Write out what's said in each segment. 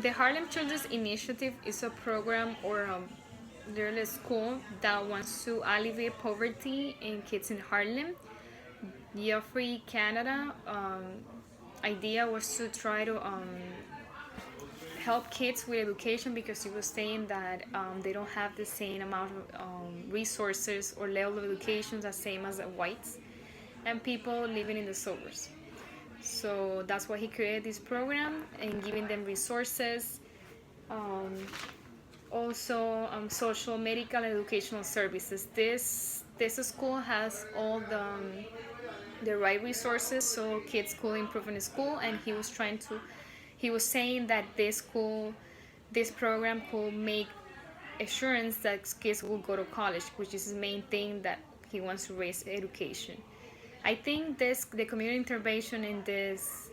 The Harlem Children's Initiative is a program or literally a school that wants to alleviate poverty in kids in Harlem. Geoffrey Canada idea was to try to help kids with education because he was saying that they don't have the same amount of resources or level of education the same as the whites and people living in the suburbs. So that's why he created this program and giving them resources, um, also social, medical, and educational services. This school has all the right resources so kids could improve in school, and he was saying that this program could make assurance that kids will go to college, which is the main thing that he wants to raise education. I think the community intervention in this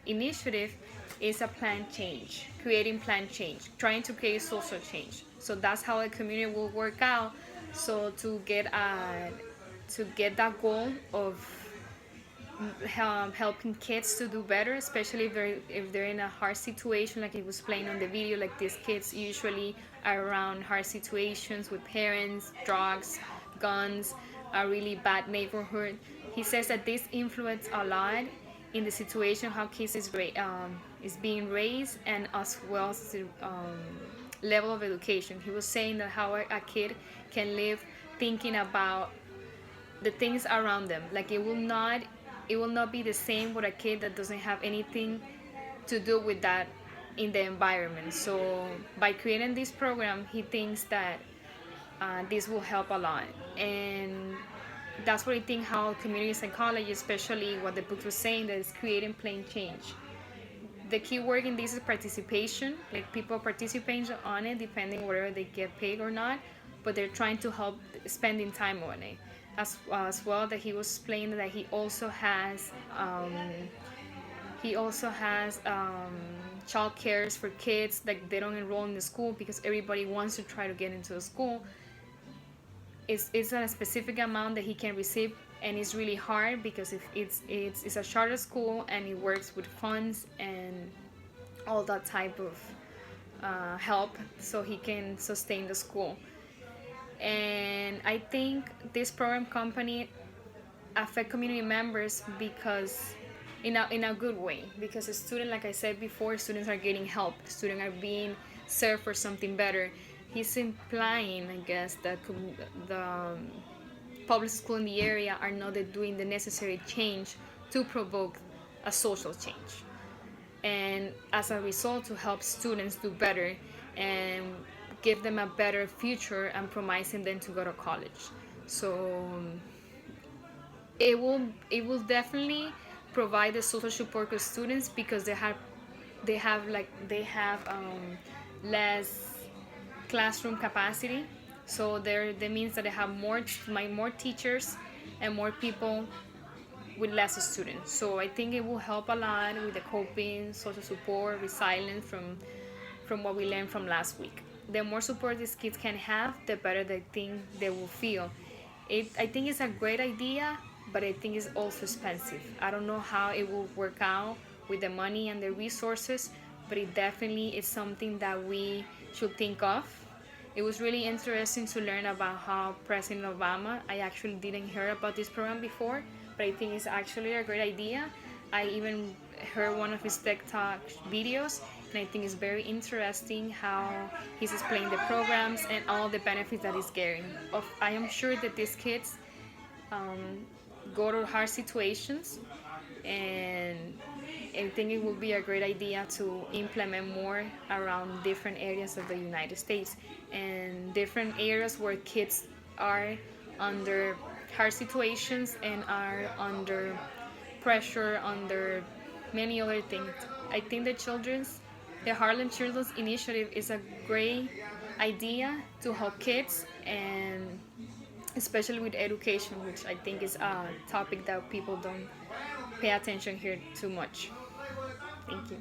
initiative is a plan change, creating plan change, trying to create social change. So that's how a community will work out. So to get that goal of helping kids to do better, especially if they're in a hard situation, like it was playing on the video. Like these kids usually are around hard situations with parents, drugs, guns, a really bad neighborhood. He says that this influence a lot in the situation how kids is being raised and as well as the level of education. He was saying that how a kid can live thinking about the things around them. Like it will not be the same with a kid that doesn't have anything to do with that in the environment. So by creating this program, he thinks that this will help a lot. And that's what I think how community psychology, especially what the book was saying, that is creating plain change. The key word in this is participation, like people participate on it depending whether they get paid or not, but they're trying to help spending time on it. As well that he was explaining that he also has child cares for kids like they don't enroll in the school because everybody wants to try to get into the school. It's a specific amount that he can receive, and it's really hard because if it's a charter school and it works with funds and all that type of help so he can sustain the school. And I think this program company affect community members because in a good way, because a student, like I said before, students are getting help, students are being served for something better. He's implying, I guess, that the public school in the area are not doing the necessary change to provoke a social change, and as a result to help students do better and give them a better future and promising them to go to college. So it will definitely provide the social support to students because they have less classroom capacity. So that means that they have more teachers and more people with less students. So I think it will help a lot with the coping, social support, resilience from what we learned from last week. The more support these kids can have, the better they think they will feel. I think it's a great idea, but I think it's also expensive. I don't know how it will work out with the money and the resources, but it definitely is something that we should think of. It was really interesting to learn about how President Obama, I actually didn't hear about this program before, but I think it's actually a great idea. I even heard one of his TikTok videos, and I think it's very interesting how he's explaining the programs and all the benefits that he's getting. I am sure that these kids um, go to hard situations, and I think it would be a great idea to implement more around different areas of the United States and different areas where kids are under hard situations and are under pressure, under many other things. I think the Harlem Children's Initiative is a great idea to help kids, and especially with education, which I think is a topic that people don't pay attention here too much. Thank you.